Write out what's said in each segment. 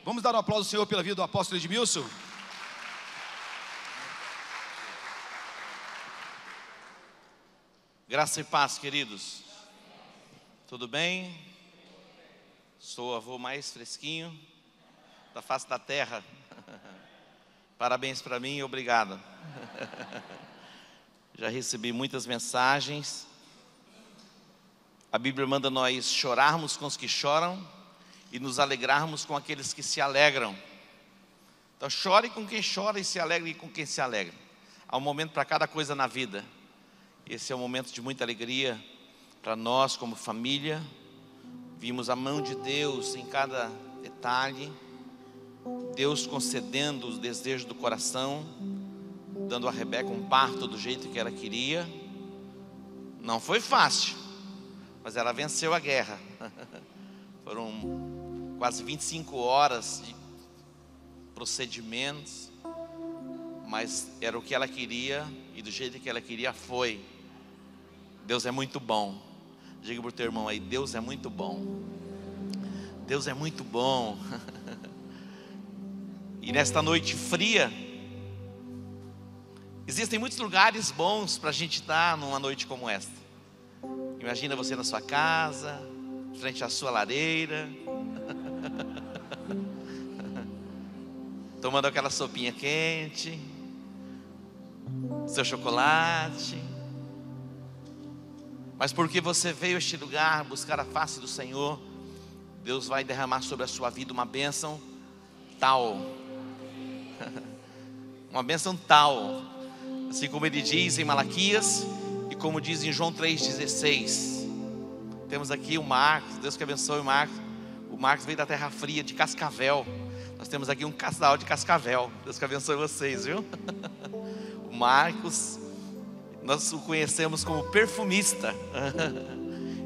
Vamos dar um aplauso ao Senhor pela vida do apóstolo Edmilson. Graça e paz, queridos. Tudo bem? Sou o avô mais fresquinho da face da terra. Parabéns para mim e obrigado. Já recebi muitas mensagens. A Bíblia manda nós chorarmos com os que choram e nos alegrarmos com aqueles que se alegram. Então chore com quem chora e se alegre com quem se alegra. Há um momento para cada coisa na vida. Esse é um momento de muita alegria para nós como família. Vimos a mão de Deus em cada detalhe, Deus concedendo os desejos do coração, dando a Rebeca um parto do jeito que ela queria. Não foi fácil, mas ela venceu a guerra. Foram quase 25 horas de procedimentos, mas era o que ela queria e do jeito que ela queria foi. Deus é muito bom. Diga para o teu irmão aí: Deus é muito bom. Deus é muito bom. E nesta noite fria, existem muitos lugares bons para a gente estar numa noite como esta. Imagina você na sua casa, frente à sua lareira, tomando aquela sopinha quente, seu chocolate. Mas porque você veio a este lugar buscar a face do Senhor, Deus vai derramar sobre a sua vida uma bênção tal. Uma bênção tal, assim como ele diz em Malaquias e como diz em João 3,16. Temos aqui o Marcos, Deus que abençoe o Marcos. O Marcos veio da terra fria, de Cascavel. Nós temos aqui um casal de Cascavel. Deus que abençoe vocês, viu? O Marcos, nós o conhecemos como perfumista.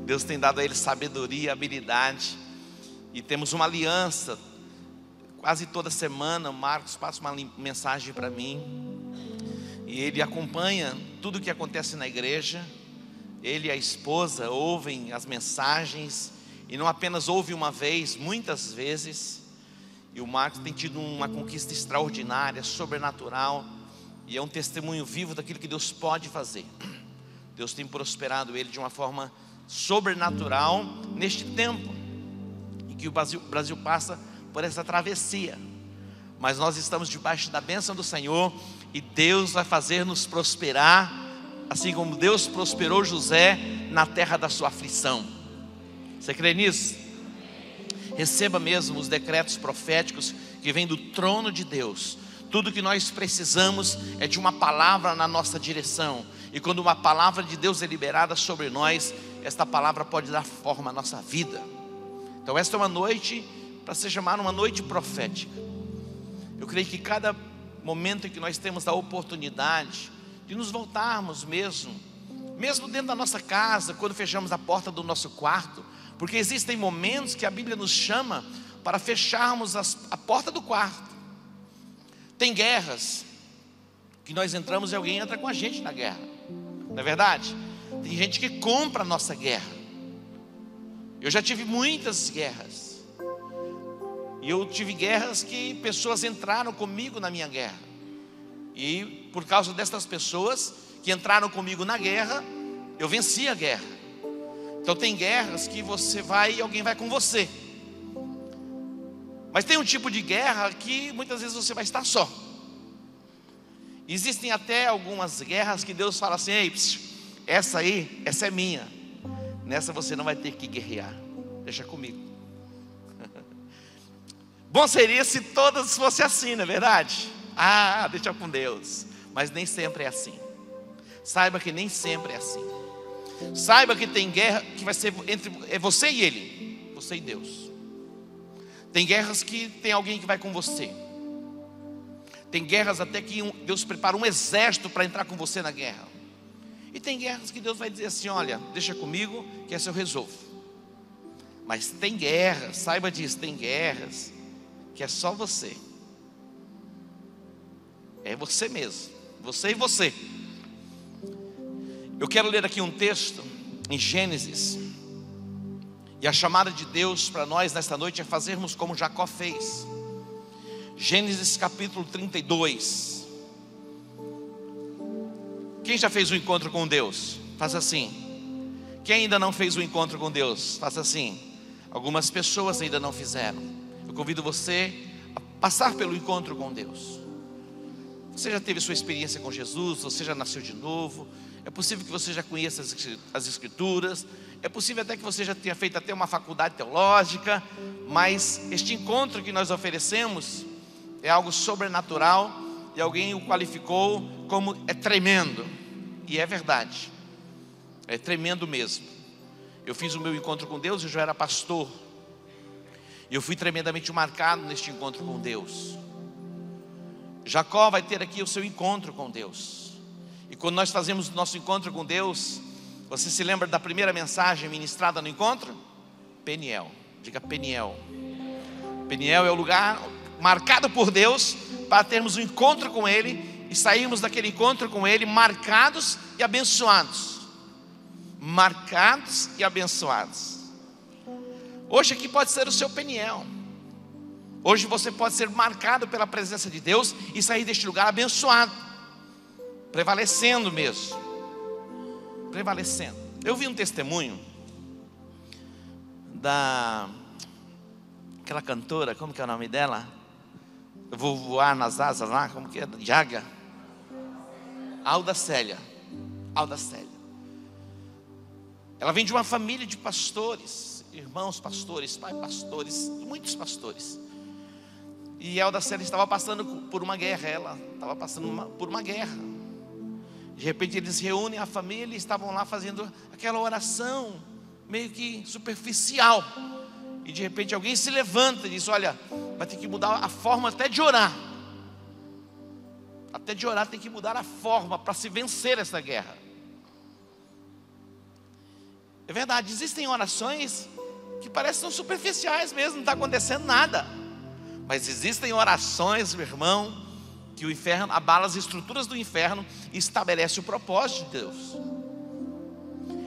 Deus tem dado a ele sabedoria, habilidade. E temos uma aliança. Quase toda semana o Marcos passa uma mensagem para mim. E ele acompanha tudo o que acontece na igreja. Ele e a esposa ouvem as mensagens. E não apenas ouve uma vez, muitas vezes. E o Marcos tem tido uma conquista extraordinária, sobrenatural. E é um testemunho vivo daquilo que Deus pode fazer. Deus tem prosperado ele de uma forma sobrenatural neste tempo em que o Brasil passa por essa travessia. Mas nós estamos debaixo da bênção do Senhor, e Deus vai fazer-nos prosperar, assim como Deus prosperou José na terra da sua aflição. Você crê nisso? Receba mesmo os decretos proféticos que vêm do trono de Deus. Tudo que nós precisamos é de uma palavra na nossa direção. E quando uma palavra de Deus é liberada sobre nós, esta palavra pode dar forma à nossa vida. Então esta é uma noite para ser chamada uma noite profética. Eu creio que cada momento em que nós temos a oportunidade de nos voltarmos mesmo dentro da nossa casa, quando fechamos a porta do nosso quarto, porque existem momentos que a Bíblia nos chama para fecharmos a porta do quarto. Tem guerras que nós entramos e alguém entra com a gente na guerra, não é verdade? Tem gente que compra a nossa guerra. Eu já tive muitas guerras. E eu tive guerras que pessoas entraram comigo na minha guerra. E por causa dessas pessoas que entraram comigo na guerra, eu venci a guerra. Então tem guerras que você vai e alguém vai com você. Mas tem um tipo de guerra que muitas vezes você vai estar só. Existem até algumas guerras que Deus fala assim: ei, essa é minha. Nessa você não vai ter que guerrear. Deixa comigo. Bom seria se todas fossem assim, não é verdade? Deixa com Deus. Mas nem sempre é assim. Saiba que nem sempre é assim. Saiba que tem guerra que vai ser entre você e Ele, você e Deus. Tem guerras que tem alguém que vai com você. Tem guerras até que Deus prepara um exército para entrar com você na guerra. E tem guerras que Deus vai dizer assim: olha, deixa comigo que essa eu resolvo. Mas tem guerras, saiba disso, tem guerras que é só você. É você mesmo, você e você. Eu quero ler aqui um texto em Gênesis. E a chamada de Deus para nós nesta noite é fazermos como Jacó fez. Gênesis capítulo 32. Quem já fez um encontro com Deus? Faça assim. Quem ainda não fez um encontro com Deus? Faça assim. Algumas pessoas ainda não fizeram. Eu convido você a passar pelo encontro com Deus. Você já teve sua experiência com Jesus? Você já nasceu de novo? É possível que você já conheça as Escrituras. É possível até que você já tenha feito até uma faculdade teológica. Mas este encontro que nós oferecemos é algo sobrenatural. E alguém o qualificou como é tremendo. E é verdade. É tremendo mesmo. Eu fiz o meu encontro com Deus, eu já era pastor. E eu fui tremendamente marcado neste encontro com Deus. Jacó vai ter aqui o seu encontro com Deus. E quando nós fazemos o nosso encontro com Deus, você se lembra da primeira mensagem ministrada no encontro? Peniel. Diga Peniel. Peniel é o lugar marcado por Deus para termos um encontro com Ele e sairmos daquele encontro com Ele marcados e abençoados. Marcados e abençoados. Hoje aqui pode ser o seu Peniel. Hoje você pode ser marcado pela presença de Deus e sair deste lugar abençoado, prevalecendo mesmo, prevalecendo. Eu vi um testemunho daquela cantora, como que é o nome dela? Eu vou voar nas asas lá, como que é? Jaga. Alda Célia. Alda Célia. Ela vem de uma família de pastores, irmãos pastores, pai pastores, muitos pastores. E Alda Célia estava passando por uma guerra. Ela estava passando por uma guerra. De repente eles reúnem a família e estavam lá fazendo aquela oração meio que superficial. E de repente alguém se levanta e diz: olha, vai ter que mudar a forma até de orar. Até de orar tem que mudar a forma para se vencer essa guerra. É verdade, existem orações que parecem tão superficiais mesmo, não está acontecendo nada. Mas existem orações, meu irmão, que o inferno abala as estruturas do inferno e estabelece o propósito de Deus.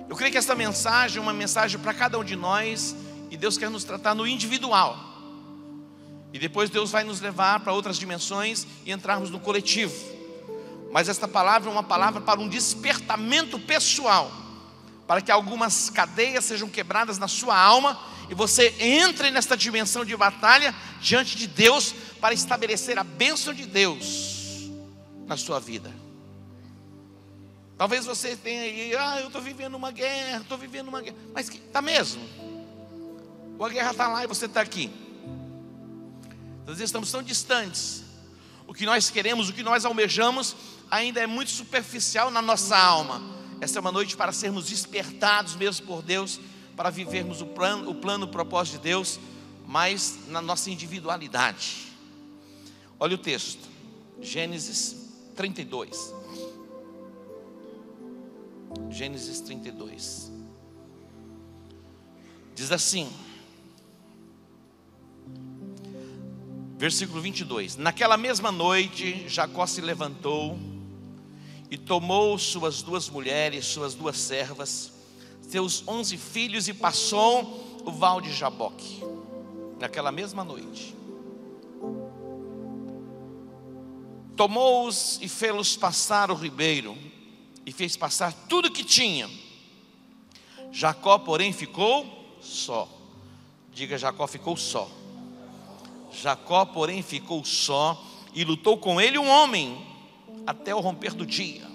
Eu creio que essa mensagem é uma mensagem para cada um de nós, e Deus quer nos tratar no individual. E depois Deus vai nos levar para outras dimensões e entrarmos no coletivo. Mas esta palavra é uma palavra para um despertamento pessoal, para que algumas cadeias sejam quebradas na sua alma e você entre nesta dimensão de batalha diante de Deus para estabelecer a bênção de Deus na sua vida. Talvez você tenha aí: eu estou vivendo uma guerra, mas está mesmo? Ou a guerra está lá e você está aqui? Nós estamos tão distantes. O que nós queremos, o que nós almejamos ainda é muito superficial na nossa alma. Essa é uma noite para sermos despertados mesmo por Deus, para vivermos o plano, o propósito de Deus, mas na nossa individualidade. Olha o texto, Gênesis 32. Gênesis 32. Diz assim, versículo 22. Naquela mesma noite, Jacó se levantou e tomou suas 2 mulheres, suas 2 servas, seus 11 filhos, e passou o val de Jaboque. Naquela mesma noite, tomou-os e fê-los passar o ribeiro, e fez passar tudo que tinha. Jacó, porém, ficou só. Diga: Jacó ficou só. Jacó, porém, ficou só, e lutou com ele um homem até o romper do dia.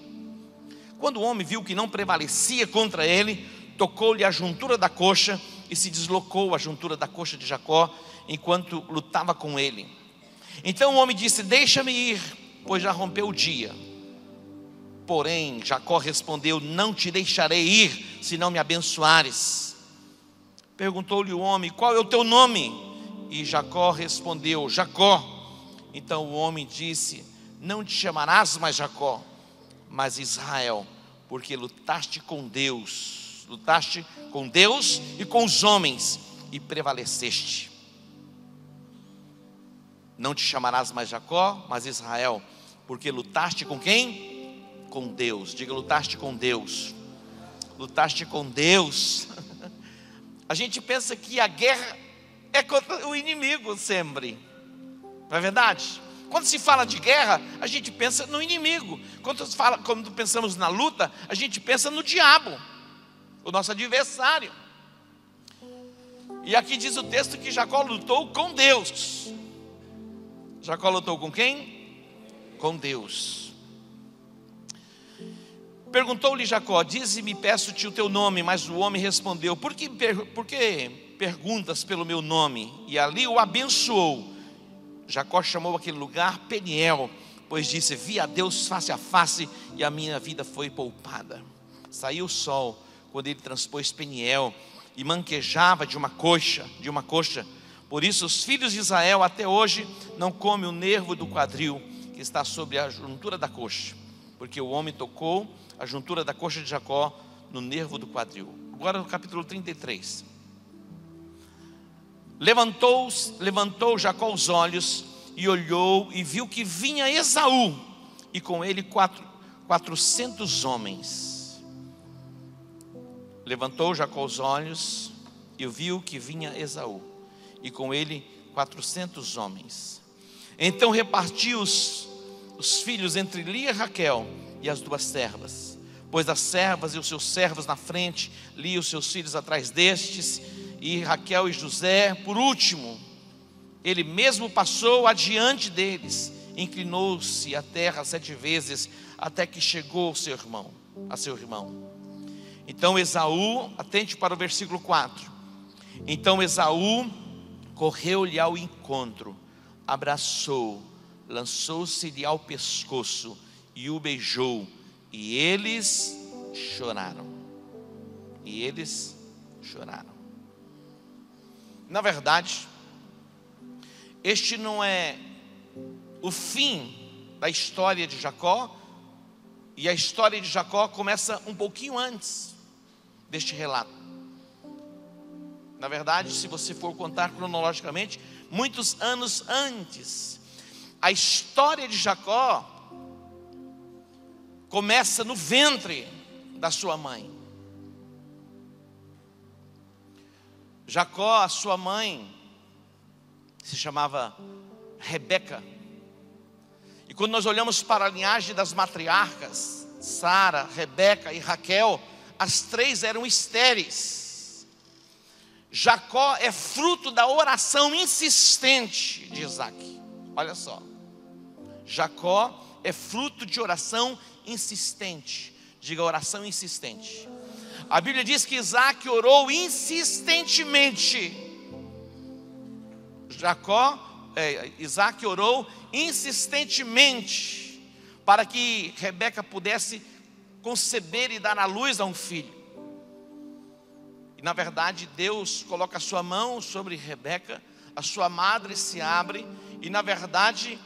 Quando o homem viu que não prevalecia contra ele, tocou-lhe a juntura da coxa e se deslocou a juntura da coxa de Jacó enquanto lutava com ele. Então o homem disse: deixa-me ir, pois já rompeu o dia. Porém Jacó respondeu: não te deixarei ir, se não me abençoares. Perguntou-lhe o homem: qual é o teu nome? E Jacó respondeu: Jacó. Então o homem disse: não te chamarás mais Jacó, mas Israel, porque lutaste com Deus e com os homens e prevaleceste. Não te chamarás mais Jacó, mas Israel, porque lutaste com quem? Com Deus. Diga: lutaste com Deus. Lutaste com Deus. A gente pensa que a guerra é contra o inimigo sempre. Não é verdade? Quando se fala de guerra, a gente pensa no inimigo. Quando pensamos na luta, a gente pensa no diabo, o nosso adversário. E aqui diz o texto que Jacó lutou com Deus. Jacó lutou com quem? Com Deus. Perguntou-lhe Jacó: dize-me, peço-te o teu nome. Mas o homem respondeu: por que perguntas pelo meu nome? E ali o abençoou. Jacó chamou aquele lugar Peniel, pois disse: vi a Deus face a face, e a minha vida foi poupada. Saiu o sol quando ele transpôs Peniel, e manquejava de uma coxa. Por isso os filhos de Israel até hoje não comem o nervo do quadril que está sobre a juntura da coxa, porque o homem tocou a juntura da coxa de Jacó no nervo do quadril. Agora no capítulo 33. Levantou Jacó os olhos e olhou e viu que vinha Esaú, e com ele 400 homens. Levantou Jacó os olhos e viu que vinha Esaú, e com ele 400 homens. Então repartiu os filhos entre Lia e Raquel e as duas servas, pôs as servas e os seus servos na frente, Lia e os seus filhos atrás destes, e Raquel e José por último. Ele mesmo passou adiante deles, inclinou-se à terra 7 vezes, até que chegou a seu irmão. Então Esaú, atente para o versículo 4. Então Esaú correu-lhe ao encontro, abraçou, lançou-se-lhe ao pescoço e o beijou, e eles choraram. Na verdade, este não é o fim da história de Jacó, e a história de Jacó começa um pouquinho antes deste relato. Na verdade, se você for contar cronologicamente, muitos anos antes, a história de Jacó começa no ventre da sua mãe. Jacó, a sua mãe, se chamava Rebeca. E quando nós olhamos para a linhagem das matriarcas, Sara, Rebeca e Raquel, as 3 eram estéreis. Jacó é fruto da oração insistente de Isaac. Olha só, Jacó é fruto de oração insistente. Diga, oração insistente. A Bíblia diz que Isaac orou insistentemente. Isaac orou insistentemente para que Rebeca pudesse conceber e dar à luz a um filho. E na verdade Deus coloca a sua mão sobre Rebeca, a sua madre se abre, e na verdade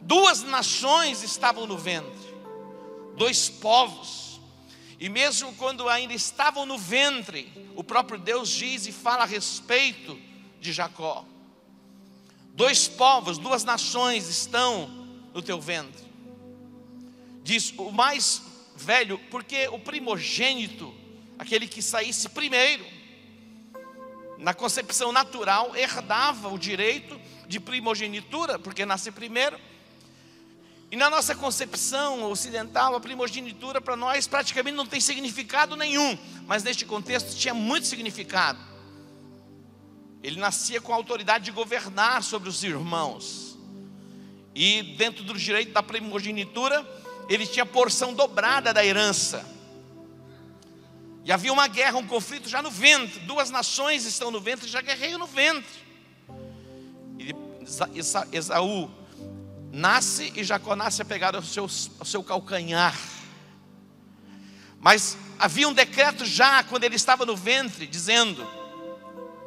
2 nações estavam no ventre, 2 povos. E mesmo quando ainda estavam no ventre, o próprio Deus diz e fala a respeito de Jacó: 2 povos, 2 nações estão no teu ventre. Diz o mais velho, porque o primogênito, aquele que saísse primeiro, na concepção natural, herdava o direito de primogenitura, porque nasce primeiro. E na nossa concepção ocidental, a primogenitura para nós praticamente não tem significado nenhum, mas neste contexto tinha muito significado. Ele nascia com a autoridade de governar sobre os irmãos, e dentro do direito da primogenitura, ele tinha porção dobrada da herança. E havia uma guerra, um conflito já no ventre. 2 nações estão no ventre, já guerreiam no ventre. E Esaú nasce, e Jacó nasce apegado ao seu calcanhar. Mas havia um decreto já quando ele estava no ventre, dizendo: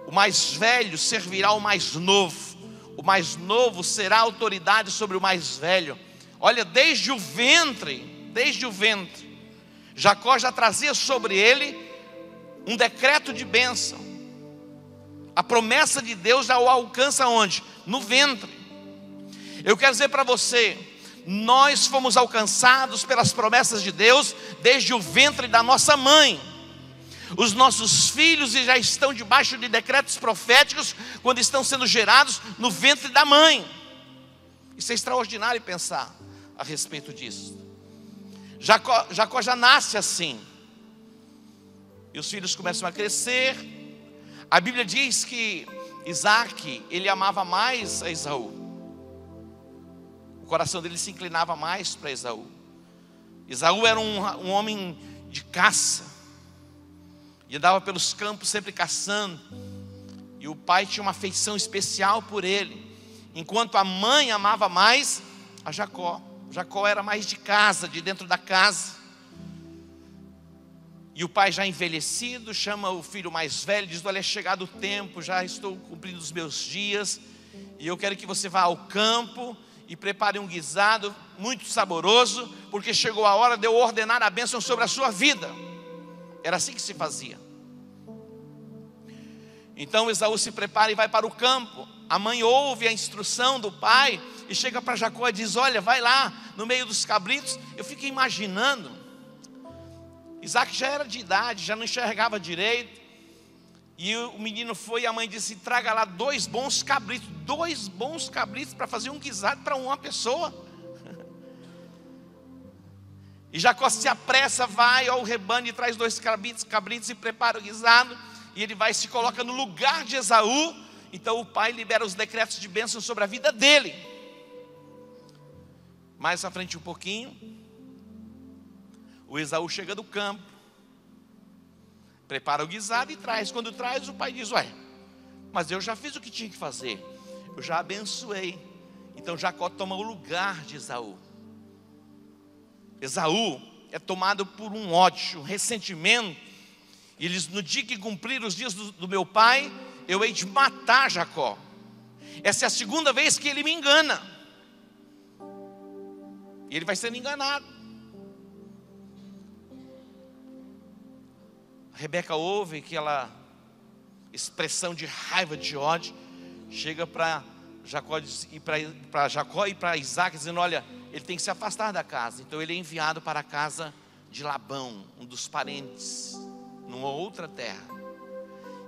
o mais velho servirá ao mais novo, o mais novo será autoridade sobre o mais velho. Olha, desde o ventre, Jacó já trazia sobre ele um decreto de bênção. A promessa de Deus já o alcança onde? No ventre. Eu quero dizer para você, nós fomos alcançados pelas promessas de Deus desde o ventre da nossa mãe. Os nossos filhos já estão debaixo de decretos proféticos quando estão sendo gerados no ventre da mãe. Isso é extraordinário pensar a respeito disso. Jacó já nasce assim. E os filhos começam a crescer. A Bíblia diz que Isaac, ele amava mais a Esaú. O coração dele se inclinava mais para Esaú. Esaú era um homem de caça. E andava pelos campos sempre caçando. E o pai tinha uma afeição especial por ele. Enquanto a mãe amava mais a Jacó. Jacó era mais de casa, de dentro da casa. E o pai já envelhecido chama o filho mais velho, diz: olha, é chegado o tempo, já estou cumprindo os meus dias, e eu quero que você vá ao campo e prepare um guisado muito saboroso, porque chegou a hora de eu ordenar a bênção sobre a sua vida. Era assim que se fazia. Então Esaú se prepara e vai para o campo. A mãe ouve a instrução do pai e chega para Jacó e diz: olha, vai lá no meio dos cabritos. Eu fico imaginando, Isaac já era de idade, já não enxergava direito. E o menino foi e a mãe disse: traga lá 2 bons cabritos. 2 bons cabritos para fazer um guisado para uma pessoa. E Jacó se apressa, vai ao rebanho e traz 2 cabritos e prepara o guisado. E ele vai e se coloca no lugar de Esaú. Então o pai libera os decretos de bênção sobre a vida dele. Mais à frente um pouquinho, o Esaú chega do campo, prepara o guisado e traz. Quando traz, o pai diz: ué, mas eu já fiz o que tinha que fazer, eu já abençoei. Então Jacó toma o lugar de Esaú. Esaú é tomado por um ódio, um ressentimento. E eles: no dia que cumprir os dias do meu pai, eu hei de matar Jacó. Essa é a 2ª vez que ele me engana. E ele vai sendo enganado. Rebeca ouve aquela expressão de raiva, de ódio, chega para Jacó e para Isaac, dizendo: olha, ele tem que se afastar da casa. Então ele é enviado para a casa de Labão, um dos parentes, numa outra terra.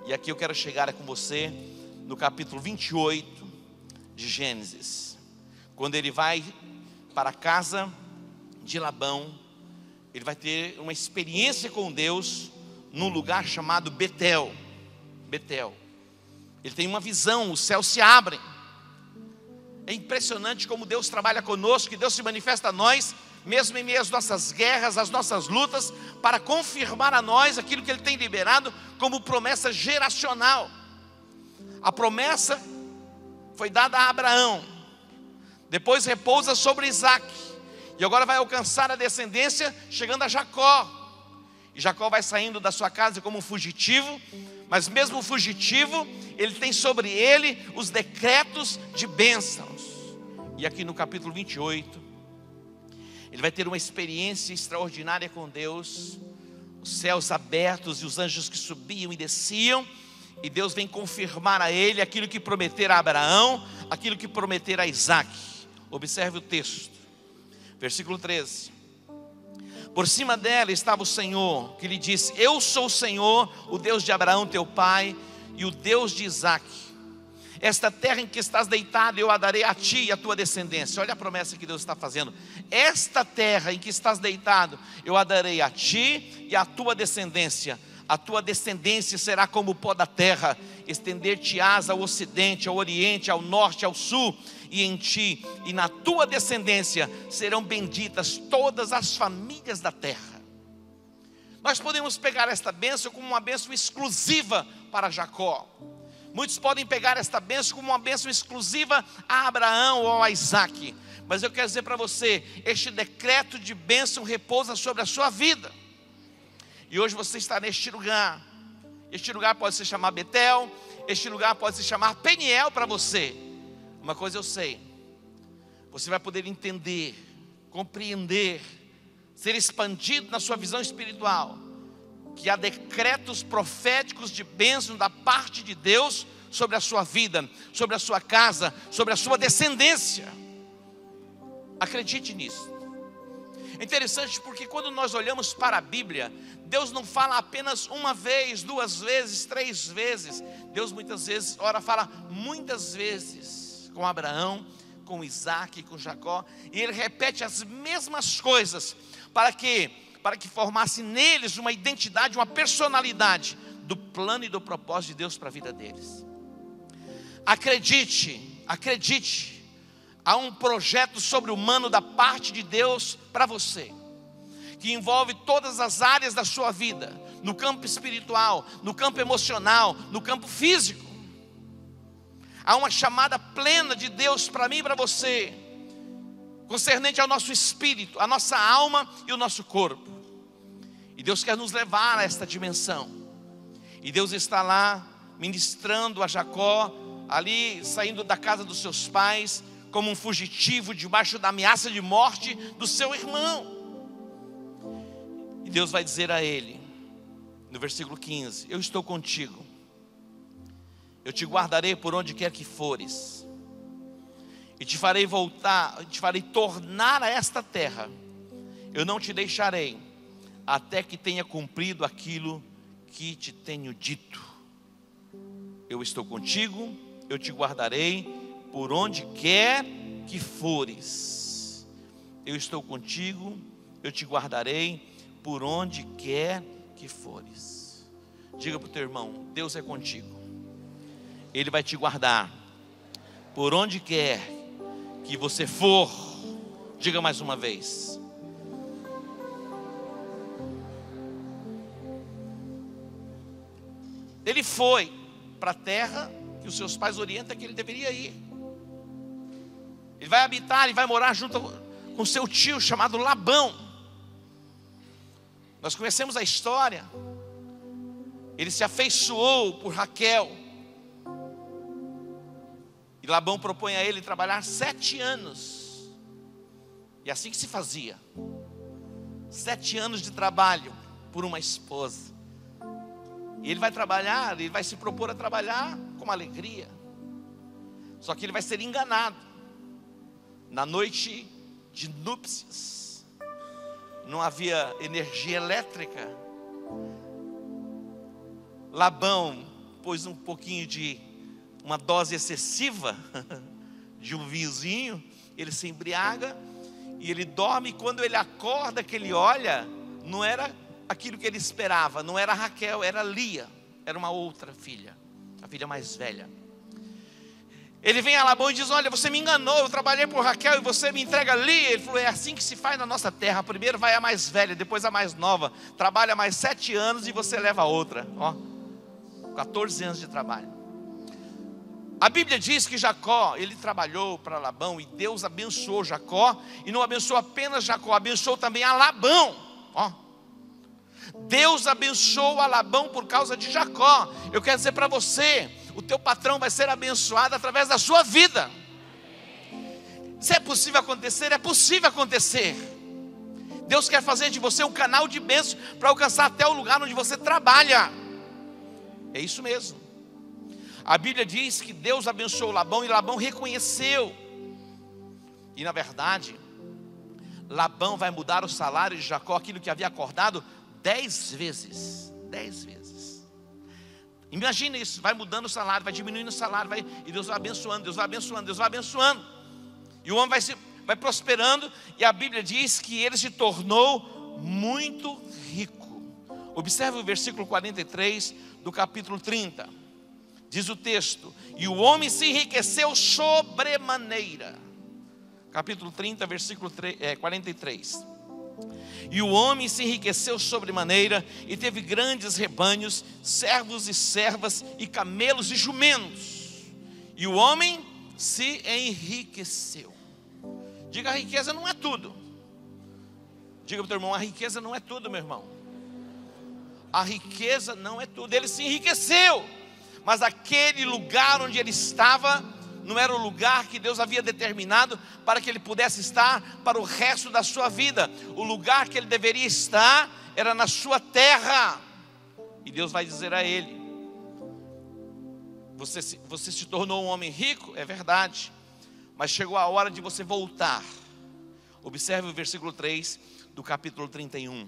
E aqui eu quero chegar com você no capítulo 28 de Gênesis. Quando ele vai para a casa de Labão, ele vai ter uma experiência com Deus num lugar chamado Betel. Betel. Ele tem uma visão, os céus se abrem. É impressionante como Deus trabalha conosco, que Deus se manifesta a nós, mesmo em meio às nossas guerras, às nossas lutas, para confirmar a nós aquilo que Ele tem liberado como promessa geracional. A promessa foi dada a Abraão, depois repousa sobre Isaac, e agora vai alcançar a descendência, chegando a Jacó. E Jacó vai saindo da sua casa como um fugitivo, mas mesmo fugitivo, ele tem sobre ele os decretos de bênçãos. E aqui no capítulo 28, ele vai ter uma experiência extraordinária com Deus, os céus abertos e os anjos que subiam e desciam, e Deus vem confirmar a ele aquilo que prometera a Abraão, aquilo que prometera a Isaac. Observe o texto, versículo 13. Por cima dela estava o Senhor, que lhe disse: eu sou o Senhor, o Deus de Abraão teu pai, e o Deus de Isaac. Esta terra em que estás deitado, eu a darei a ti e a tua descendência. Olha a promessa que Deus está fazendo. Esta terra em que estás deitado, eu a darei a ti e a tua descendência. A tua descendência será como o pó da terra, estender-te-ás ao ocidente, ao oriente, ao norte, ao sul, e em ti e na tua descendência serão benditas todas as famílias da terra. Nós podemos pegar esta bênção como uma bênção exclusiva para Jacó. Muitos podem pegar esta bênção como uma bênção exclusiva a Abraão ou a Isaac. Mas eu quero dizer para você, este decreto de bênção repousa sobre a sua vida. E hoje você está neste lugar. Este lugar pode se chamar Betel, este lugar pode se chamar Peniel para você. Uma coisa eu sei, você vai poder entender, compreender, ser expandido na sua visão espiritual, que há decretos proféticos de bênção da parte de Deus sobre a sua vida, sobre a sua casa, sobre a sua descendência. Acredite nisso. É interessante porque quando nós olhamos para a Bíblia, Deus não fala apenas uma vez, 2 vezes, 3 vezes. Deus muitas vezes, ora, fala muitas vezes com Abraão, com Isaac e com Jacó, e ele repete as mesmas coisas, para que formasse neles uma identidade, uma personalidade do plano e do propósito de Deus para a vida deles. Acredite, há um projeto sobre-humano da parte de Deus para você, que envolve todas as áreas da sua vida, no campo espiritual, no campo emocional, no campo físico. Há uma chamada plena de Deus para mim e para você, concernente ao nosso espírito, a nossa alma e o nosso corpo. E Deus quer nos levar a esta dimensão. E Deus está lá ministrando a Jacó, ali saindo da casa dos seus pais, como um fugitivo debaixo da ameaça de morte do seu irmão. E Deus vai dizer a ele, no versículo 15: eu estou contigo, eu te guardarei por onde quer que fores, e te farei voltar, te farei tornar a esta terra. Eu não te deixarei até que tenha cumprido aquilo que te tenho dito. Eu estou contigo, eu te guardarei por onde quer que fores. Eu estou contigo, eu te guardarei por onde quer que fores. Diga para o teu irmão: Deus é contigo, Ele vai te guardar por onde quer que você for. Diga mais uma vez. Ele foi para a terra que os seus pais orientam que ele deveria ir. Ele vai habitar, ele vai morar junto com seu tio chamado Labão. Nós conhecemos a história. Ele se afeiçoou por Raquel. E Labão propõe a ele trabalhar 7 anos. E assim que se fazia. 7 anos de trabalho por uma esposa. E ele vai trabalhar, ele vai se propor a trabalhar com alegria. Só que ele vai ser enganado. Na noite de núpcias, não havia energia elétrica. Labão pôs um pouquinho de uma dose excessiva de um vinhozinho, ele se embriaga e ele dorme. E quando ele acorda, que ele olha, não era aquilo que ele esperava, não era Raquel, era Lia, era uma outra filha, a filha mais velha. Ele vem a Labão e diz: olha, você me enganou, eu trabalhei por Raquel e você me entrega Lia. Ele falou: é assim que se faz na nossa terra, primeiro vai a mais velha, depois a mais nova, trabalha mais 7 anos e você leva a outra. 14 anos de trabalho. A Bíblia diz que Jacó, ele trabalhou para Labão e Deus abençoou Jacó, e não abençoou apenas Jacó, abençoou também a Labão. Deus abençoou a Labão por causa de Jacó. Eu quero dizer para você, o teu patrão vai ser abençoado através da sua vida. Se é possível acontecer, é possível acontecer. Deus quer fazer de você um canal de bênção para alcançar até o lugar onde você trabalha. É isso mesmo. A Bíblia diz que Deus abençoou Labão e Labão reconheceu. E na verdade, Labão vai mudar o salário de Jacó, aquilo que havia acordado, 10 vezes. 10 vezes. Imagina isso, vai mudando o salário, vai diminuindo o salário, e Deus vai abençoando, Deus vai abençoando, Deus vai abençoando. E o homem vai prosperando, e a Bíblia diz que ele se tornou muito rico. Observe o versículo 43 do capítulo 30. Diz o texto: e o homem se enriqueceu sobremaneira. Capítulo 30, versículo 43. E o homem se enriqueceu sobremaneira, e teve grandes rebanhos, servos e servas, e camelos e jumentos. E o homem se enriqueceu. Diga: a riqueza não é tudo. Diga para o teu irmão: a riqueza não é tudo, meu irmão. A riqueza não é tudo. Ele se enriqueceu, mas aquele lugar onde ele estava não era o lugar que Deus havia determinado para que ele pudesse estar para o resto da sua vida. O lugar que ele deveria estar era na sua terra. E Deus vai dizer a ele: você se tornou um homem rico, é verdade, mas chegou a hora de você voltar. Observe o versículo 3 do capítulo 31.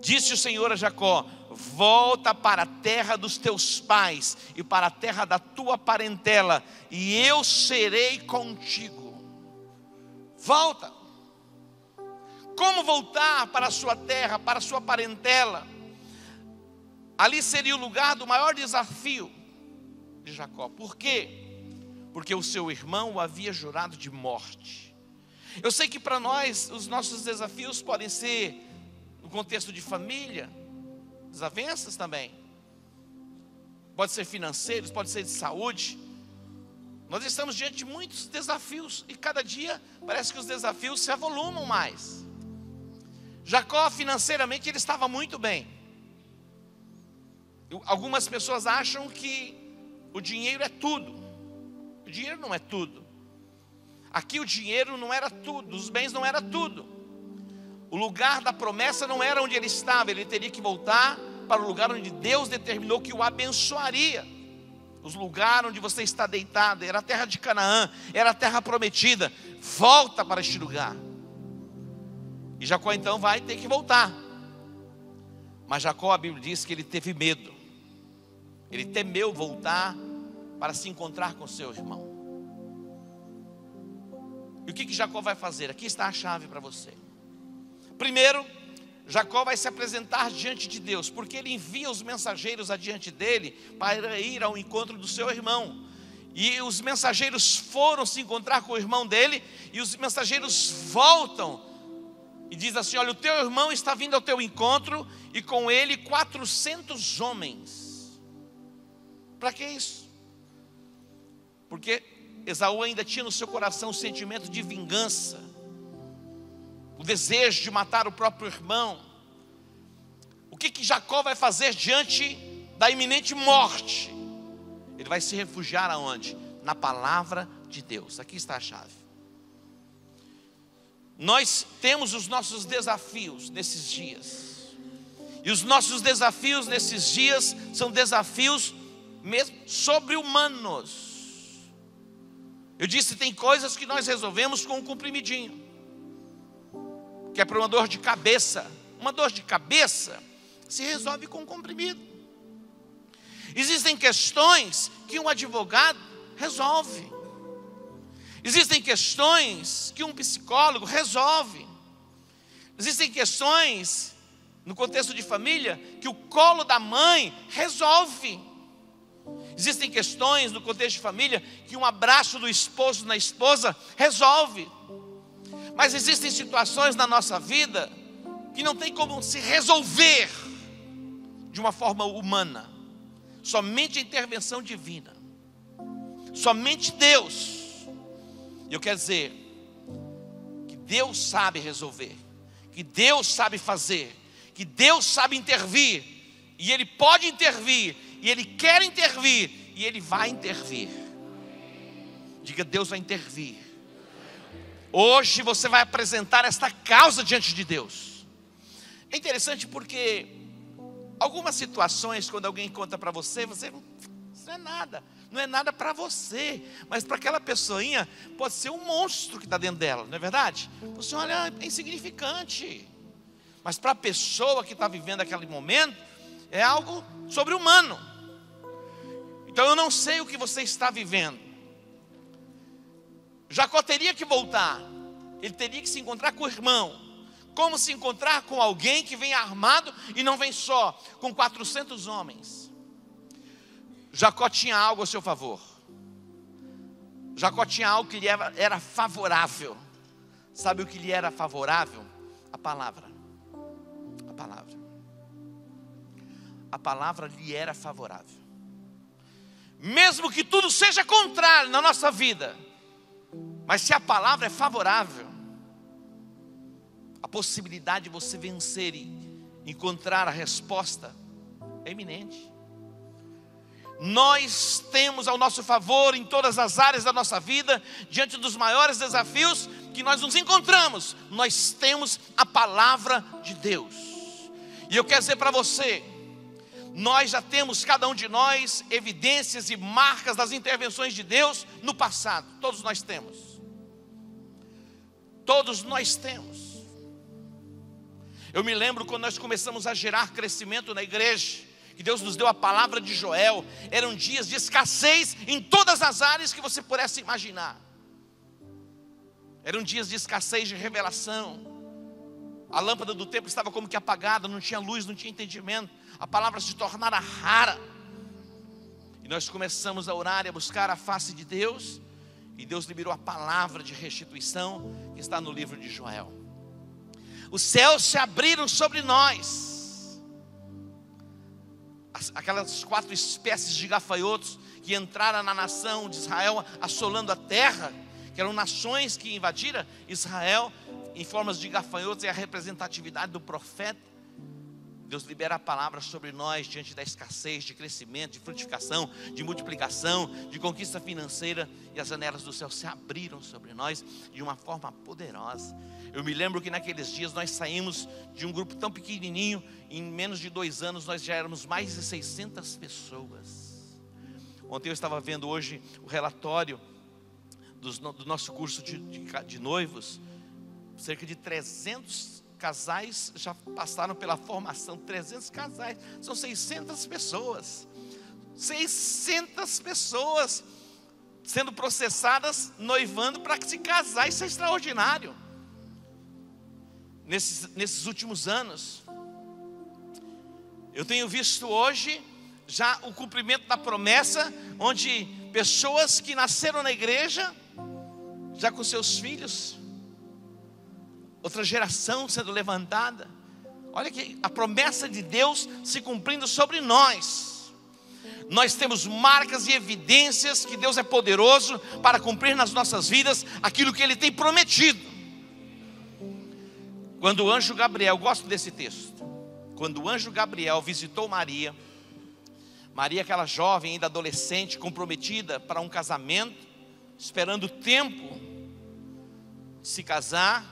Disse o Senhor a Jacó: volta para a terra dos teus pais e para a terra da tua parentela, e eu serei contigo. Volta. Como voltar para a sua terra, para a sua parentela? Ali seria o lugar do maior desafio de Jacó. Por quê? Porque o seu irmão o havia jurado de morte. Eu sei que para nós, os nossos desafios podem ser no contexto de família, desavenças também. Pode ser financeiros, pode ser de saúde. Nós estamos diante de muitos desafios e cada dia parece que os desafios se avolumam mais. Jacó financeiramente ele estava muito bem. Algumas pessoas acham que o dinheiro é tudo. O dinheiro não é tudo. Aqui o dinheiro não era tudo, os bens não era tudo. O lugar da promessa não era onde ele estava, ele teria que voltar para o lugar onde Deus determinou que o abençoaria. Os lugares onde você está deitado, era a terra de Canaã, era a terra prometida. Volta para este lugar. E Jacó então vai ter que voltar. Mas Jacó, a Bíblia diz que ele teve medo. Ele temeu voltar para se encontrar com seu irmão. E o que Jacó vai fazer? Aqui está a chave para você. Primeiro, Jacó vai se apresentar diante de Deus, porque ele envia os mensageiros adiante dele para ir ao encontro do seu irmão. E os mensageiros foram se encontrar com o irmão dele, e os mensageiros voltam e diz assim: olha, o teu irmão está vindo ao teu encontro, e com ele 400 homens. Para que isso? Porque Esaú ainda tinha no seu coração o sentimento de vingança, o desejo de matar o próprio irmão. O que Jacó vai fazer diante da iminente morte? Ele vai se refugiar aonde? Na palavra de Deus. Aqui está a chave. Nós temos os nossos desafios nesses dias. E os nossos desafios nesses dias são desafios mesmo sobre-humanos. Eu disse, tem coisas que nós resolvemos com um comprimidinho, que é para uma dor de cabeça. Uma dor de cabeça se resolve com um comprimido. Existem questões que um advogado resolve. Existem questões que um psicólogo resolve. Existem questões, no contexto de família, que o colo da mãe resolve. Existem questões no contexto de família que um abraço do esposo na esposa resolve. Mas existem situações na nossa vida que não tem como se resolver de uma forma humana. Somente a intervenção divina. Somente Deus. E eu quero dizer que Deus sabe resolver, que Deus sabe fazer, que Deus sabe intervir. E Ele pode intervir, e Ele quer intervir, e Ele vai intervir. Diga, Deus vai intervir. Hoje você vai apresentar esta causa diante de Deus. É interessante porque algumas situações, quando alguém conta para você, isso não é nada. Não é nada para você, mas para aquela pessoinha pode ser um monstro que está dentro dela, não é verdade? Você olha, é insignificante. Mas para a pessoa que está vivendo aquele momento, é algo sobre-humano. Então eu não sei o que você está vivendo. Jacó teria que voltar. Ele teria que se encontrar com o irmão. Como se encontrar com alguém que vem armado e não vem só, com 400 homens. Jacó tinha algo a seu favor. Jacó tinha algo que lhe era favorável. Sabe o que lhe era favorável? A palavra. A palavra. A palavra lhe era favorável. Mesmo que tudo seja contrário na nossa vida, mas se a palavra é favorável, a possibilidade de você vencer e encontrar a resposta é iminente. Nós temos ao nosso favor em todas as áreas da nossa vida, diante dos maiores desafios que nós nos encontramos, nós temos a palavra de Deus. E eu quero dizer para você, nós já temos, cada um de nós, evidências e marcas das intervenções de Deus no passado. Todos nós temos. Todos nós temos. Eu me lembro quando nós começamos a gerar crescimento na igreja, que Deus nos deu a palavra de Joel. Eram dias de escassez em todas as áreas que você pudesse imaginar. Eram dias de escassez de revelação. A lâmpada do templo estava como que apagada, não tinha luz, não tinha entendimento. A palavra se tornara rara. E nós começamos a orar e a buscar a face de Deus. E Deus liberou a palavra de restituição que está no livro de Joel. Os céus se abriram sobre nós. Aquelas 4 espécies de gafanhotos que entraram na nação de Israel, assolando a terra, que eram nações que invadiram Israel em formas de gafanhotos, é a representatividade do profeta. Deus libera a palavra sobre nós diante da escassez, de crescimento, de frutificação, de multiplicação, de conquista financeira. E as janelas do céu se abriram sobre nós de uma forma poderosa. Eu me lembro que naqueles dias nós saímos de um grupo tão pequenininho. Em menos de 2 anos nós já éramos mais de 600 pessoas. Ontem eu estava vendo hoje o relatório do nosso curso de noivos. Cerca de 300 casais já passaram pela formação. 300 casais, são 600 pessoas. 600 pessoas sendo processadas, noivando para se casar. Isso é extraordinário. Nesses últimos anos, eu tenho visto hoje já o cumprimento da promessa, onde pessoas que nasceram na igreja, já com seus filhos, outra geração sendo levantada. Olha que a promessa de Deus se cumprindo sobre nós. Nós temos marcas e evidências que Deus é poderoso para cumprir nas nossas vidas aquilo que Ele tem prometido. Quando o anjo Gabriel, eu gosto desse texto. Quando o anjo Gabriel visitou Maria, aquela jovem ainda adolescente, comprometida para um casamento, esperando o tempo de se casar,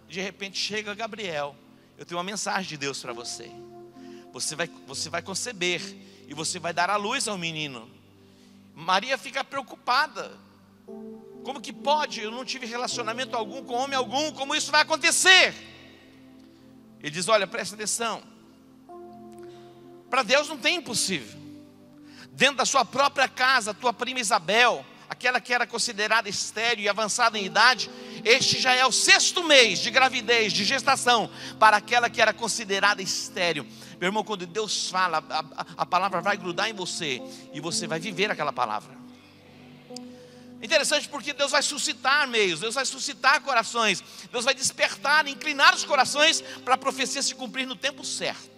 de repente chega Gabriel. Eu tenho uma mensagem de Deus para você. Você vai conceber e você vai dar à luz ao menino. Maria fica preocupada. Como que pode? Eu não tive relacionamento algum com homem algum. Como isso vai acontecer? Ele diz: olha, presta atenção. Para Deus não tem impossível. Dentro da sua própria casa, tua prima Isabel, aquela que era considerada estéril e avançada em idade, este já é o 6º mês de gravidez, de gestação, para aquela que era considerada estéril. Meu irmão, quando Deus fala, a palavra vai grudar em você, e você vai viver aquela palavra. Interessante porque Deus vai suscitar meios, Deus vai suscitar corações, Deus vai despertar, inclinar os corações para a profecia se cumprir no tempo certo.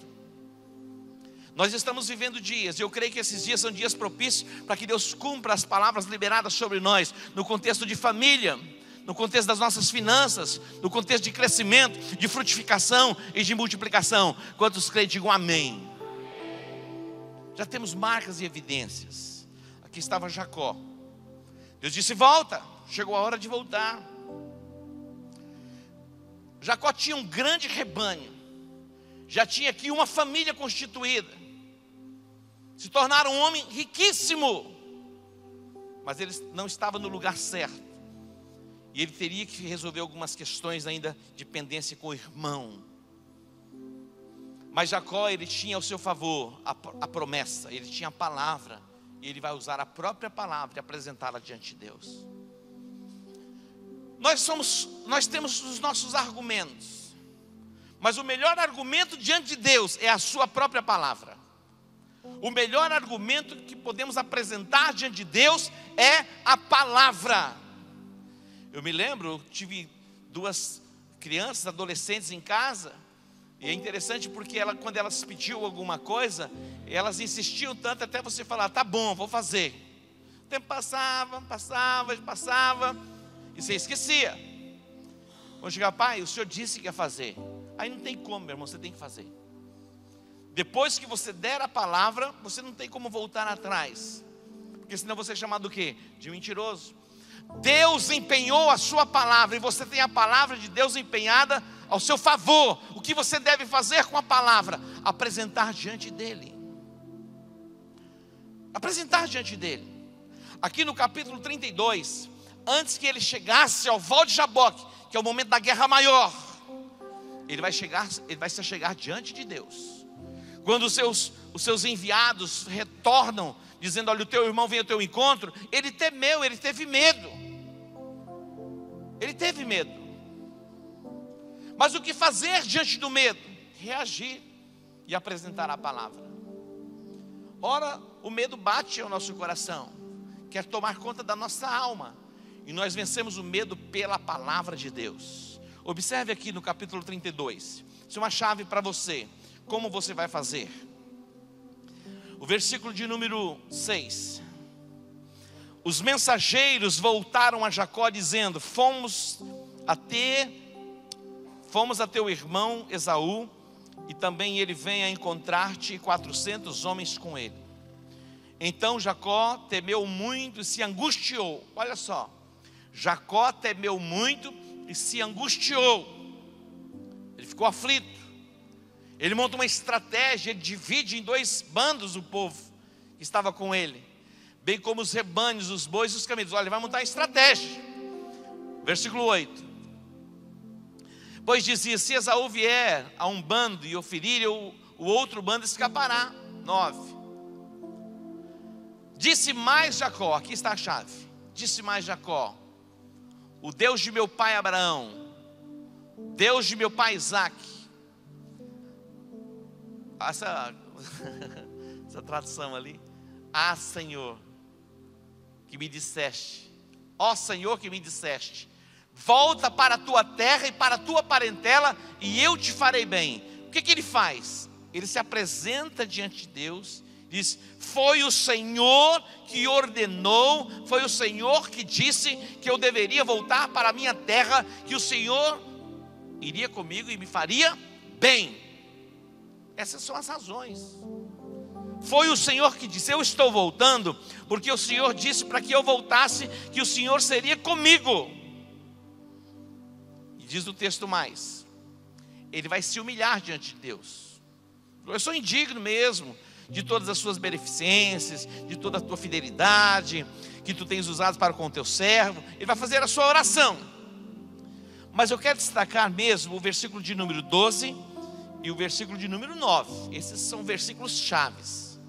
Nós estamos vivendo dias, e eu creio que esses dias são dias propícios para que Deus cumpra as palavras liberadas sobre nós, no contexto de família, no contexto das nossas finanças, no contexto de crescimento, de frutificação e de multiplicação. Quantos creem, digam amém. Já temos marcas e evidências. Aqui estava Jacó. Deus disse: volta. Chegou a hora de voltar. Jacó tinha um grande rebanho, já tinha aqui uma família constituída, se tornaram um homem riquíssimo, mas ele não estava no lugar certo, e ele teria que resolver algumas questões ainda de pendência com o irmão. Mas Jacó, ele tinha ao seu favor a promessa, ele tinha a palavra, e ele vai usar a própria palavra e apresentá-la diante de Deus. Nós temos os nossos argumentos, mas o melhor argumento diante de Deus é a sua própria palavra. O melhor argumento que podemos apresentar diante de Deus é a palavra. Eu me lembro, eu tive 2 crianças, adolescentes em casa, e é interessante porque quando elas pediam alguma coisa, elas insistiam tanto até você falar: tá bom, vou fazer. O tempo passava, e você esquecia. Quando chegava: pai, o senhor disse que ia fazer. Aí não tem como, meu irmão, você tem que fazer. Depois que você der a palavra, você não tem como voltar atrás, porque senão você é chamado do quê? De mentiroso. Deus empenhou a sua palavra, e você tem a palavra de Deus empenhada ao seu favor. O que você deve fazer com a palavra? Apresentar diante dele. Apresentar diante dele. Aqui no capítulo 32, antes que ele chegasse ao Val de Jaboque, que é o momento da guerra maior, ele vai se chegar diante de Deus. Quando os seus enviados retornam, dizendo: olha, o teu irmão veio ao teu encontro, ele temeu, ele teve medo. Ele teve medo. Mas o que fazer diante do medo? Reagir e apresentar a palavra. Ora, o medo bate ao nosso coração, quer tomar conta da nossa alma, e nós vencemos o medo pela palavra de Deus. Observe aqui no capítulo 32, isso é uma chave para você, como você vai fazer. O versículo de número 6. Os mensageiros voltaram a Jacó dizendo: fomos a teu irmão Esaú, e também ele vem a encontrar-te, e 400 homens com ele. Então Jacó temeu muito e se angustiou. Olha só, Jacó temeu muito e se angustiou. Ele ficou aflito. Ele monta uma estratégia, ele divide em 2 bandos o povo que estava com ele, bem como os rebanhos, os bois e os camelos. Olha, ele vai montar uma estratégia. Versículo 8. Pois dizia: se Esaú vier a um bando e o ferir, o outro bando escapará. 9. Disse mais Jacó, aqui está a chave. Disse mais Jacó: o Deus de meu pai Abraão, Deus de meu pai Isaque. Essa tradução ali. Ah, Senhor, que me disseste, ó Senhor, que me disseste: volta para a tua terra e para a tua parentela, e eu te farei bem. O que ele faz? Ele se apresenta diante de Deus, diz: foi o Senhor que ordenou, foi o Senhor que disse que eu deveria voltar para a minha terra, que o Senhor iria comigo e me faria bem. Essas são as razões. Foi o Senhor que disse: eu estou voltando porque o Senhor disse para que eu voltasse, que o Senhor seria comigo. E diz o texto mais: ele vai se humilhar diante de Deus. Eu sou indigno mesmo de todas as suas beneficências, de toda a tua fidelidade que tu tens usado para com o teu servo. Ele vai fazer a sua oração. Mas eu quero destacar mesmo o versículo de número 12 e o versículo de número 9. Esses são versículos chaves.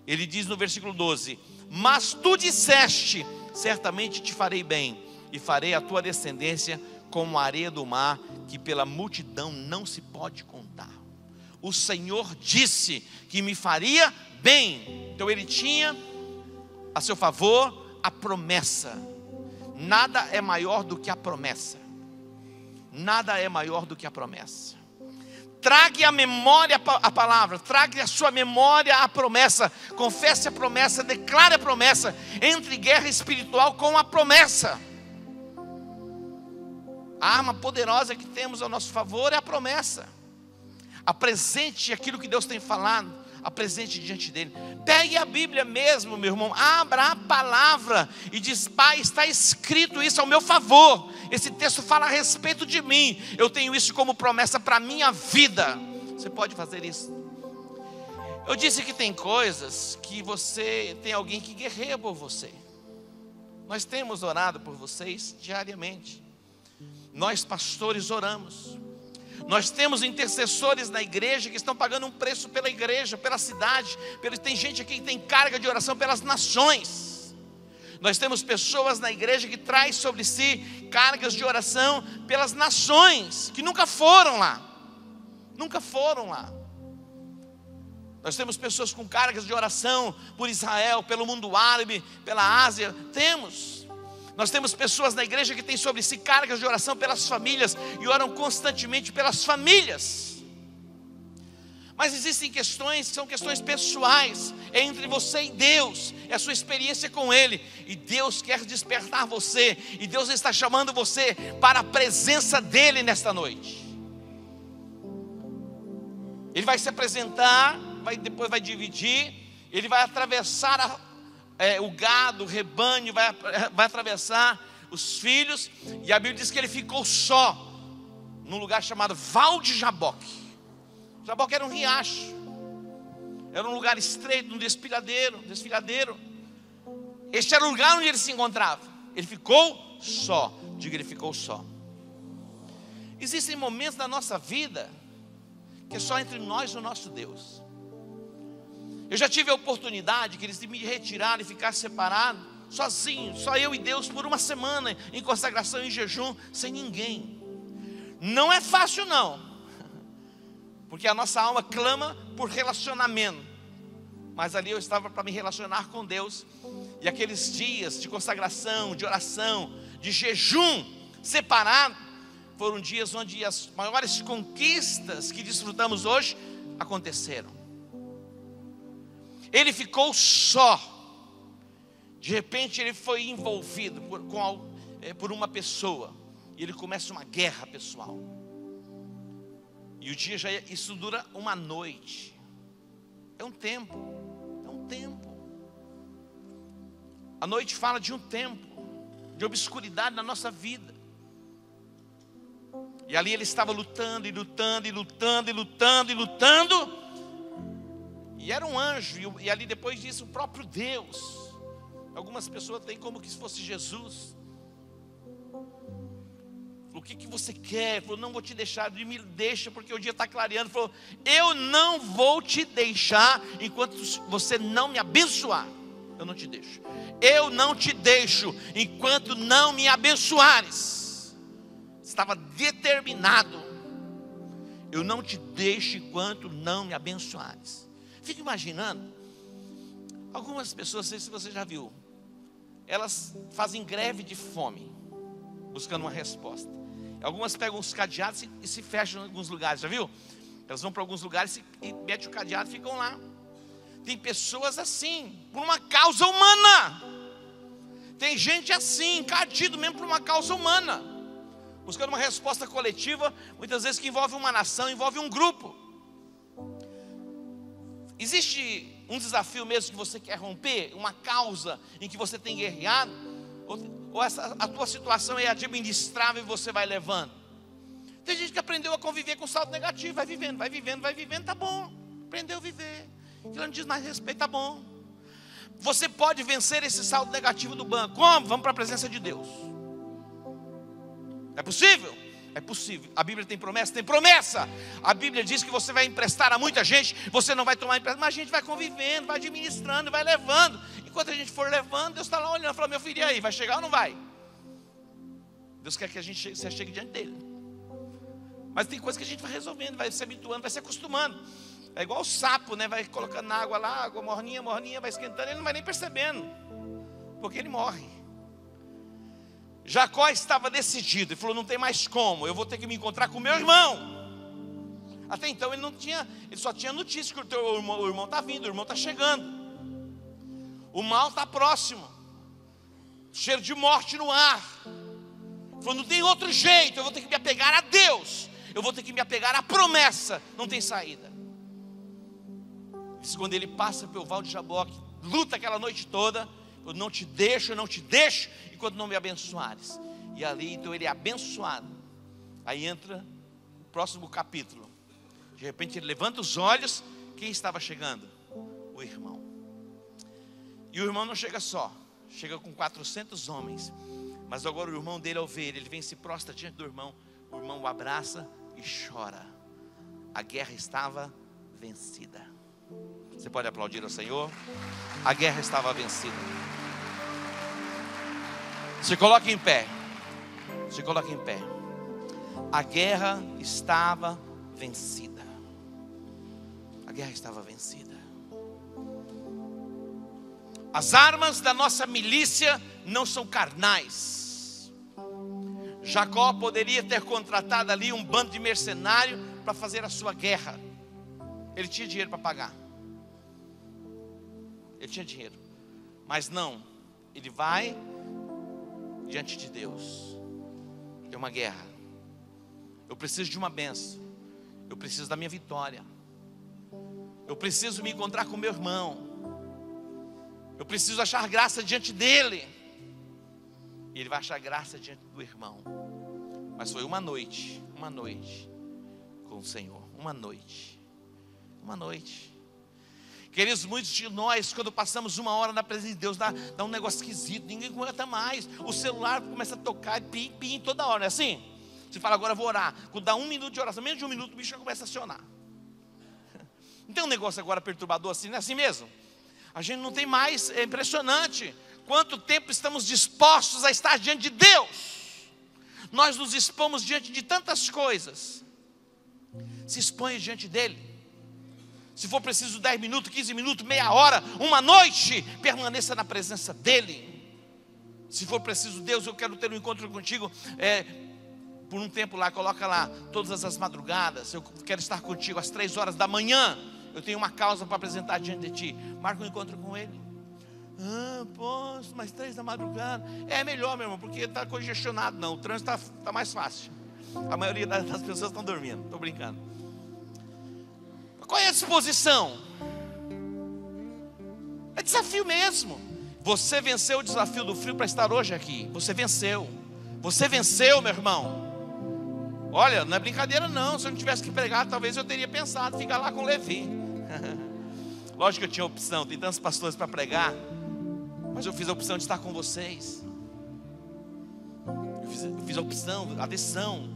Ele diz no versículo 12: mas tu disseste: certamente te farei bem, e farei a tua descendência como a areia do mar, que pela multidão não se pode contar. O Senhor disse que me faria bem. Então ele tinha a seu favor a promessa. Nada é maior do que a promessa. Nada é maior do que a promessa. Trague à memória a palavra, trague à sua memória a promessa, confesse a promessa, declare a promessa. Entre guerra espiritual com a promessa. A arma poderosa que temos ao nosso favor é a promessa. Apresente aquilo que Deus tem falado, apresente diante dele. Pegue a Bíblia mesmo, meu irmão, abra a palavra e diz: Pai, está escrito isso ao meu favor. Esse texto fala a respeito de mim. Eu tenho isso como promessa para a minha vida. Você pode fazer isso. Eu disse que tem coisas que você tem alguém que guerreia por você. Nós temos orado por vocês diariamente. Nós pastores oramos. Nós temos intercessores na igreja que estão pagando um preço pela igreja, pela cidade. Tem gente aqui que tem carga de oração pelas nações. Nós temos pessoas na igreja que traz sobre si cargas de oração pelas nações, que nunca foram lá. Nunca foram lá. Nós temos pessoas com cargas de oração por Israel, pelo mundo árabe, pela Ásia. Nós temos pessoas na igreja que têm sobre si cargas de oração pelas famílias e oram constantemente pelas famílias. Mas existem questões que são questões pessoais, é entre você e Deus, é a sua experiência com Ele. E Deus quer despertar você, e Deus está chamando você para a presença dEle nesta noite. Ele vai se apresentar, depois vai dividir, ele vai atravessar o gado, o rebanho, vai atravessar os filhos. E a Bíblia diz que ele ficou só, num lugar chamado Val de Jaboque. Jaboque era um riacho, era um lugar estreito, um desfiladeiro. Este era o lugar onde ele se encontrava. Ele ficou só, diga, ele ficou só. Existem momentos da nossa vida que é só entre nós e o nosso Deus. Eu já tive a oportunidade, queridos, de me retirar e ficar separado, sozinho, só eu e Deus, por uma semana, em consagração, em jejum, sem ninguém. Não é fácil não, porque a nossa alma clama por relacionamento. Mas ali eu estava para me relacionar com Deus. E aqueles dias de consagração, de oração, de jejum separado, foram dias onde as maiores conquistas que desfrutamos hoje aconteceram. Ele ficou só. De repente ele foi envolvido por uma pessoa. E ele começa uma guerra pessoal. E o dia isso dura uma noite. É um tempo. A noite fala de um tempo de obscuridade na nossa vida. E ali ele estava lutando. E era um anjo. E ali depois disso o próprio Deus. Algumas pessoas têm como que se fosse Jesus. O que você quer? Ele falou, não vou te deixar. Ele me deixa porque o dia está clareando. Ele falou, eu não vou te deixar enquanto você não me abençoar. Eu não te deixo. Eu não te deixo enquanto não me abençoares. Estava determinado. Eu não te deixo enquanto não me abençoares. Fica imaginando. Algumas pessoas, não sei se você já viu, elas fazem greve de fome, buscando uma resposta. Algumas pegam os cadeados e se fecham em alguns lugares, já viu? Elas vão para alguns lugares e metem o cadeado e ficam lá. Tem pessoas assim, por uma causa humana. Tem gente assim, encardido mesmo por uma causa humana, buscando uma resposta coletiva, muitas vezes que envolve uma nação, envolve um grupo. Existe um desafio mesmo que você quer romper, uma causa em que você tem guerreado, ou a tua situação é administrável e você vai levando. Tem gente que aprendeu a conviver com saldo negativo, vai vivendo, tá bom, aprendeu a viver. Aquilo não diz mais respeito, tá bom. Você pode vencer esse saldo negativo do banco. Como? Vamos para a presença de Deus. É possível? É possível. A Bíblia tem promessa? Tem promessa. A Bíblia diz que você vai emprestar a muita gente, você não vai tomar empréstimo, mas a gente vai convivendo, vai administrando, vai levando. Enquanto a gente for levando, Deus está lá olhando, fala, meu filho, e aí, vai chegar ou não vai? Deus quer que a gente chegue diante dele. Mas tem coisa que a gente vai resolvendo, vai se habituando, vai se acostumando. É igual o sapo, né? Vai colocando na água lá, água morninha, vai esquentando, ele não vai nem percebendo, porque ele morre. Jacó estava decidido, ele falou, não tem mais como, eu vou ter que me encontrar com meu irmão. Até então ele só tinha notícia que o irmão está vindo, o irmão está chegando. O mal está próximo, cheiro de morte no ar. Ele falou, não tem outro jeito, eu vou ter que me apegar a Deus, eu vou ter que me apegar à promessa, não tem saída. Isso quando ele passa pelo Val de Jaboque, luta aquela noite toda, eu não te deixo, enquanto não me abençoares. E ali então ele é abençoado. Aí entra o próximo capítulo. De repente ele levanta os olhos, quem estava chegando? O irmão. E o irmão não chega só, chega com 400 homens. Mas agora o irmão dele, ao ver ele vem e se prostra diante do irmão. O irmão o abraça e chora. A guerra estava vencida. Você pode aplaudir ao Senhor? A guerra estava vencida. Se coloque em pé. Se coloque em pé. A guerra estava vencida. A guerra estava vencida. As armas da nossa milícia não são carnais. Jacó poderia ter contratado ali um bando de mercenários para fazer a sua guerra. Ele tinha dinheiro para pagar. Ele tinha dinheiro. Mas não. Ele vai diante de Deus. É uma guerra. Eu preciso de uma bênção. Eu preciso da minha vitória. Eu preciso me encontrar com meu irmão. Eu preciso achar graça diante dele. E ele vai achar graça diante do irmão. Mas foi uma noite com o Senhor. Uma noite. Queridos, muitos de nós, quando passamos uma hora na presença de Deus, dá um negócio esquisito, ninguém aguenta mais. O celular começa a tocar, pim, toda hora, é assim? Você fala, agora eu vou orar. Quando dá 1 minuto de oração, menos de 1 minuto, o bicho já começa a acionar. Não tem um negócio agora perturbador assim, não é assim mesmo? A gente não tem mais, é impressionante quanto tempo estamos dispostos a estar diante de Deus. Nós nos expomos diante de tantas coisas. Se expõe diante dEle. Se for preciso 10 minutos, 15 minutos, meia hora, uma noite, permaneça na presença dEle. Se for preciso, Deus, eu quero ter um encontro contigo, por um tempo lá, coloca lá, todas as madrugadas, eu quero estar contigo às 3 horas da manhã, eu tenho uma causa para apresentar diante de ti. Marca um encontro com Ele. Posso, mas 3 da madrugada, é melhor, meu irmão, porque está congestionado, não, o trânsito está mais fácil. A maioria das pessoas estão dormindo, estou brincando. Qual é a disposição? É desafio mesmo. Você venceu o desafio do frio para estar hoje aqui. Você venceu. Você venceu, meu irmão. Olha, não é brincadeira não. Se eu não tivesse que pregar, talvez eu teria pensado ficar lá com Levi. Lógico que eu tinha opção. Tem tantos pastores para pregar, mas eu fiz a opção de estar com vocês. Eu fiz a opção, a decisão.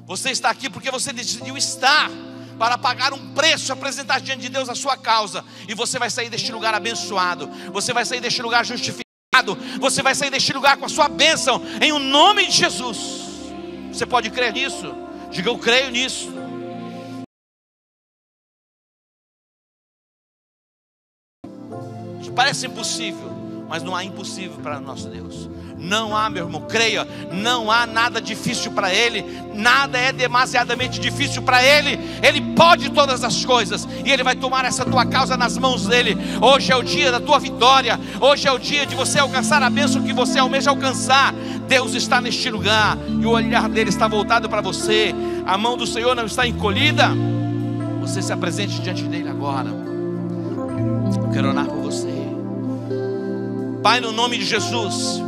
Você está aqui porque você decidiu estar, para pagar um preço, apresentar diante de Deus a sua causa. E você vai sair deste lugar abençoado. Você vai sair deste lugar justificado. Você vai sair deste lugar com a sua bênção, em o nome de Jesus. Você pode crer nisso? Diga, eu creio nisso. Parece impossível, mas não há impossível para nosso Deus. Não há, meu irmão, creia, não há nada difícil para Ele. Nada é demasiadamente difícil para Ele. Ele pode todas as coisas, e Ele vai tomar essa tua causa nas mãos dEle. Hoje é o dia da tua vitória. Hoje é o dia de você alcançar a bênção que você almeja alcançar. Deus está neste lugar, e o olhar dEle está voltado para você. A mão do Senhor não está encolhida. Você se apresente diante dEle agora. Eu quero orar por você. Pai, no nome de Jesus,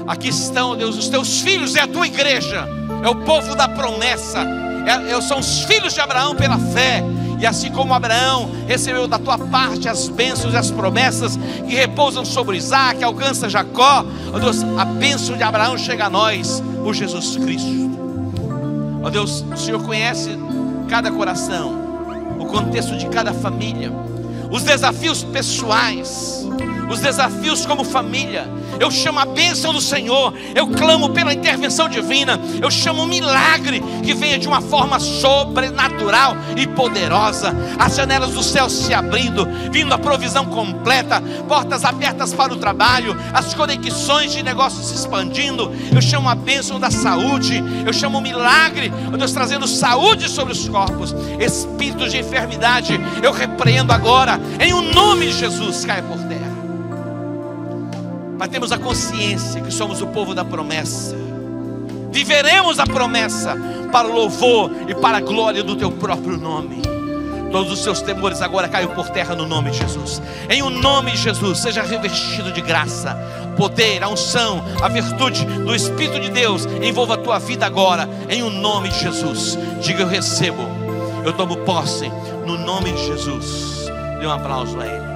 aqui estão, Deus, os teus filhos, é a tua igreja, é o povo da promessa, são os filhos de Abraão pela fé. E assim como Abraão recebeu da tua parte as bênçãos e as promessas que repousam sobre Isaac, alcança Jacó, ó Deus, a bênção de Abraão chega a nós por Jesus Cristo. Ó Deus, o Senhor conhece cada coração, o contexto de cada família, os desafios pessoais, os desafios como família. Eu chamo a bênção do Senhor, eu clamo pela intervenção divina, eu chamo um milagre que venha de uma forma sobrenatural e poderosa. As janelas do céu se abrindo, vindo a provisão completa, portas abertas para o trabalho, as conexões de negócios se expandindo. Eu chamo a bênção da saúde, eu chamo o milagre, ó Deus, trazendo saúde sobre os corpos. Espíritos de enfermidade, eu repreendo agora, em o nome de Jesus, caia por terra. Mas temos a consciência que somos o povo da promessa. Viveremos a promessa para o louvor e para a glória do teu próprio nome. Todos os seus temores agora caiam por terra no nome de Jesus. Em o nome de Jesus, seja revestido de graça, poder, a unção, a virtude do Espírito de Deus envolva a tua vida agora, em o nome de Jesus. Diga, eu recebo, eu tomo posse no nome de Jesus. Dê um aplauso a Ele.